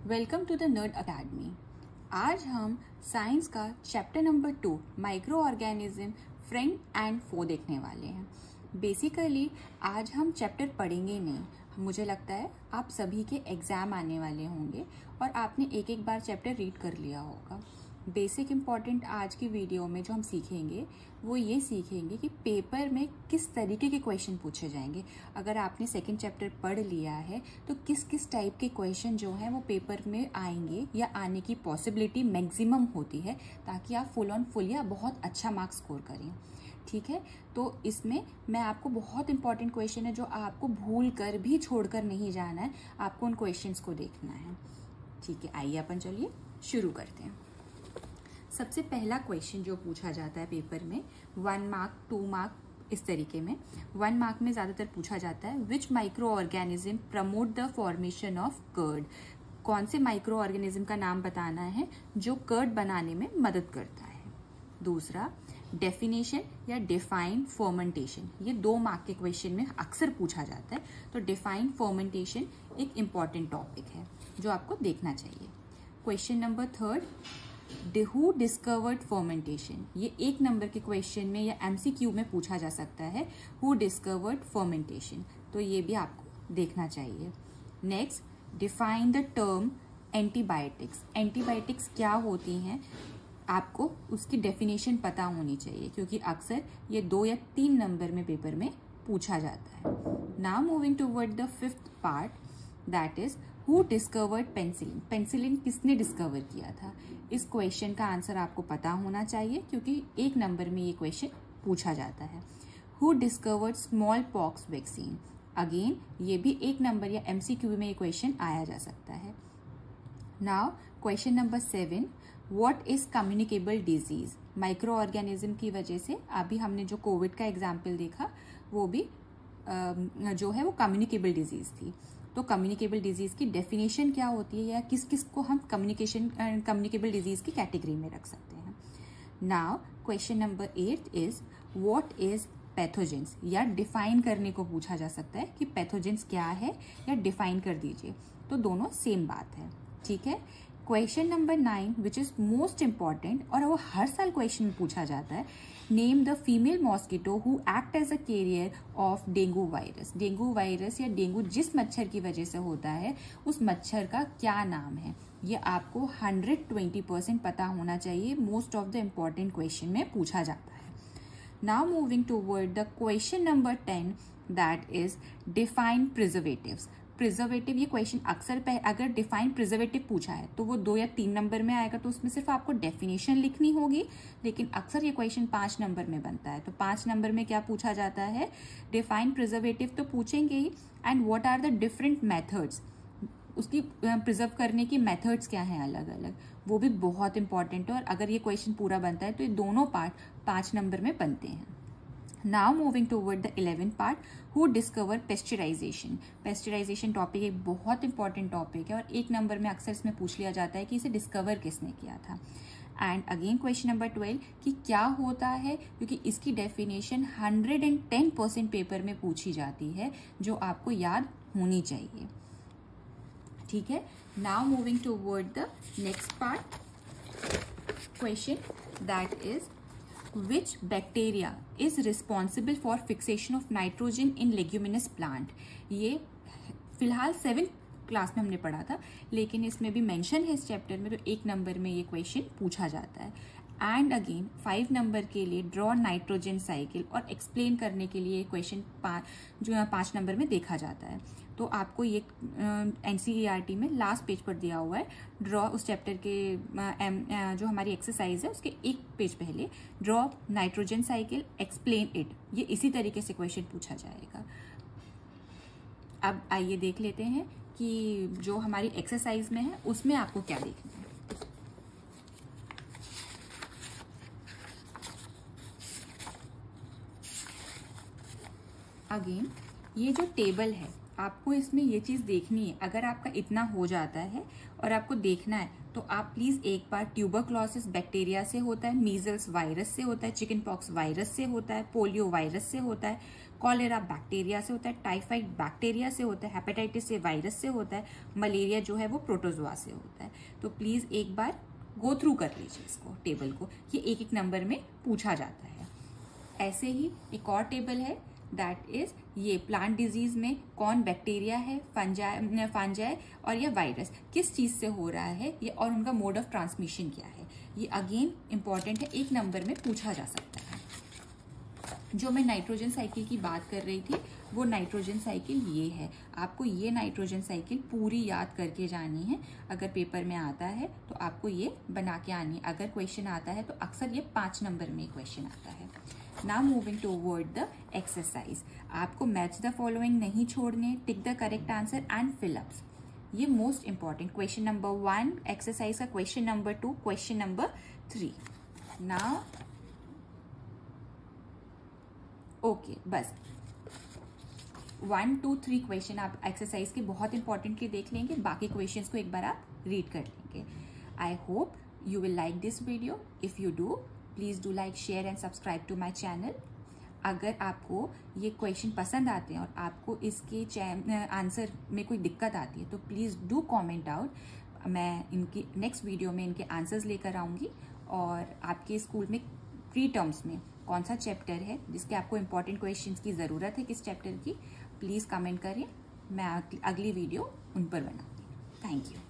Welcome to the Nerd Academy. आज हम science का chapter number 2 microorganism friend and foe देखने वाले हैं। बेसिकली आज हम चैप्टर पढ़ेंगे नहीं, मुझे लगता है आप सभी के एग्जाम आने वाले होंगे और आपने एक एक बार चैप्टर रीड कर लिया होगा। बेसिक इम्पॉर्टेंट आज की वीडियो में जो हम सीखेंगे वो ये सीखेंगे कि पेपर में किस तरीके के क्वेश्चन पूछे जाएंगे। अगर आपने सेकंड चैप्टर पढ़ लिया है तो किस किस टाइप के क्वेश्चन जो हैं वो पेपर में आएंगे या आने की पॉसिबिलिटी मैक्सिमम होती है, ताकि आप फुल ऑन फुल या बहुत अच्छा मार्क्स स्कोर करें। ठीक है, तो इसमें मैं आपको बहुत इंपॉर्टेंट क्वेश्चन है जो आपको भूल कर भी छोड़कर नहीं जाना है, आपको उन क्वेश्चंस को देखना है। ठीक है, आइए अपन चलिए शुरू करते हैं। सबसे पहला क्वेश्चन जो पूछा जाता है पेपर में 1 मार्क 2 मार्क इस तरीके में 1 मार्क में ज़्यादातर पूछा जाता है which microorganism promote the formation of curd. कौन से माइक्रो ऑर्गेनिज्म का नाम बताना है जो कर्ड बनाने में मदद करता है। दूसरा डेफिनेशन या डिफाइन फर्मेंटेशन, ये 2 मार्क के क्वेश्चन में अक्सर पूछा जाता है, तो डिफाइन फर्मेंटेशन एक इम्पॉर्टेंट टॉपिक है जो आपको देखना चाहिए। Question number 3 who discovered fermentation, ये 1 नंबर के क्वेश्चन में या एमसीक्यू में पूछा जा सकता है। हु डिस्कवर्ड फर्मेंटेशन, तो ये भी आपको देखना चाहिए। Next define the term antibiotics. Antibiotics क्या होती हैं आपको उसकी डेफिनेशन पता होनी चाहिए, क्योंकि अक्सर ये 2 या 3 नंबर में पेपर में पूछा जाता है। Now moving toward the 5th part, that is who discovered penicillin. Penicillin किसने डिस्कवर किया था, इस क्वेश्चन का आंसर आपको पता होना चाहिए, क्योंकि 1 नंबर में ये क्वेश्चन पूछा जाता है। Who discovered small pox vaccine, again ये भी 1 नंबर या एमसीक्यू में ये क्वेश्चन आया जा सकता है। Now question number 7 what is communicable disease. Micro organism की वजह से अभी हमने जो कोविड का एग्जाम्पल देखा वो भी जो है वो कम्युनिकेबल डिजीज थी। तो कम्युनिकेबल डिजीज की डेफिनेशन क्या होती है या किस किस को हम कम्युनिकेबल डिजीज की कैटेगरी में रख सकते हैं। Now question number 8 is what is pathogens, या डिफाइन करने को पूछा जा सकता है कि पैथोजेंस क्या है या डिफाइन कर दीजिए, तो दोनों सेम बात है। ठीक है, question number 9 which is most important और वो हर साल क्वेश्चन पूछा जाता है। Name the female mosquito who act as a carrier of dengue virus. Dengue virus या डेंगू जिस मच्छर की वजह से होता है उस मच्छर का क्या नाम है, ये आपको 120% पता होना चाहिए। Most of the important question में पूछा जाता है। Now moving toward the question number 10 that is define preservatives. Preservative ये क्वेश्चन अक्सर अगर डिफाइन प्रिजर्वेटिव पूछा है तो वो 2 या 3 नंबर में आएगा, तो उसमें सिर्फ आपको डेफिनेशन लिखनी होगी, लेकिन अक्सर ये क्वेश्चन 5 नंबर में बनता है। तो 5 नंबर में क्या पूछा जाता है, डिफाइन प्रिजर्वेटिव तो पूछेंगे ही, and what are the different methods, उसकी प्रिजर्व करने की मेथड्स क्या हैं अलग अलग, वो भी बहुत इंपॉर्टेंट है। और अगर ये क्वेश्चन पूरा बनता है तो ये दोनों पार्ट 5 नंबर में बनते हैं। Now moving toward the 11th part, who discovered pasteurization। Pasteurization topic एक बहुत इंपॉर्टेंट टॉपिक है और 1 नंबर में अक्सर इसमें पूछ लिया जाता है कि इसे डिस्कवर किसने किया था। एंड अगेन क्वेश्चन नंबर 12 कि क्या होता है, क्योंकि इसकी डेफिनेशन 110% पेपर में पूछी जाती है, जो आपको याद होनी चाहिए। ठीक है, now moving toward the next part question that is Which bacteria is responsible for fixation of nitrogen in leguminous plant। ये फिलहाल 7th क्लास में हमने पढ़ा था, लेकिन इसमें भी मेंशन है इस चैप्टर में, तो 1 नंबर में ये क्वेश्चन पूछा जाता है। एंड अगेन 5 नंबर के लिए ड्रॉ नाइट्रोजन साइकिल और एक्सप्लेन करने के लिए क्वेश्चन 5 नंबर में देखा जाता है। तो आपको ये एनसीईआरटी में लास्ट पेज पर दिया हुआ है, ड्रॉ उस चैप्टर के जो हमारी एक्सरसाइज है उसके 1 पेज पहले draw nitrogen cycle explain it, ये इसी तरीके से क्वेश्चन पूछा जाएगा। अब आइए देख लेते हैं कि जो हमारी एक्सरसाइज में है उसमें आपको क्या देखना है। अगेन ये जो टेबल है आपको इसमें ये चीज देखनी है। अगर आपका इतना हो जाता है और आपको देखना है तो आप प्लीज एक बार ट्यूबरक्लोसिस बैक्टीरिया से होता है, मीजल्स वायरस से होता है, चिकन पॉक्स वायरस से होता है, पोलियो वायरस से होता है, कॉलेरा बैक्टीरिया से होता है, टाइफाइड बैक्टीरिया से होता है, हेपेटाइटिस से वायरस से होता है, मलेरिया जो है वो प्रोटोजोआ से होता है। तो प्लीज़ एक बार गो थ्रू कर लीजिए इसको, टेबल को, ये एक एक नंबर में पूछा जाता है। ऐसे ही एक और टेबल है, दैट इज ये प्लांट डिजीज में कौन बैक्टीरिया है, फंजाई और या वायरस, किस चीज से हो रहा है ये, और उनका मोड ऑफ ट्रांसमिशन क्या है। ये अगेन इंपॉर्टेंट है, एक नंबर में पूछा जा सकता है। जो मैं नाइट्रोजन साइकिल की बात कर रही थी, वो नाइट्रोजन साइकिल ये है। आपको ये नाइट्रोजन साइकिल पूरी याद करके जानी है। अगर पेपर में आता है तो आपको ये बना के आनी है। अगर क्वेश्चन आता है तो अक्सर ये 5 नंबर में क्वेश्चन आता है। Now moving toward the exercise. आपको मैच द फॉलोइंग नहीं छोड़ने, tick the correct answer and fill ups. ये most important, question number 1 exercise का, question number 2, question number 3। Now okay, बस 1, 2, 3 क्वेश्चन आप एक्सरसाइज के बहुत इंपॉर्टेंटली देख लेंगे, बाकी क्वेश्चंस को एक बार आप रीड कर लेंगे। I hope you will like this video. If you do, please do like, share and subscribe to my channel. अगर आपको ये क्वेश्चन पसंद आते हैं और आपको इसके आंसर में कोई दिक्कत आती है तो प्लीज़ डू कमेंट आउट। मैं इनकी नेक्स्ट वीडियो में इनके आंसर्स लेकर आऊँगी। और आपके स्कूल में प्री टर्म्स में कौन सा चैप्टर है जिसके आपको इंपॉर्टेंट क्वेश्चंस की ज़रूरत है, किस चैप्टर की, प्लीज़ कमेंट करें। मैं अगली वीडियो उन पर बनाऊँगी। Thank you.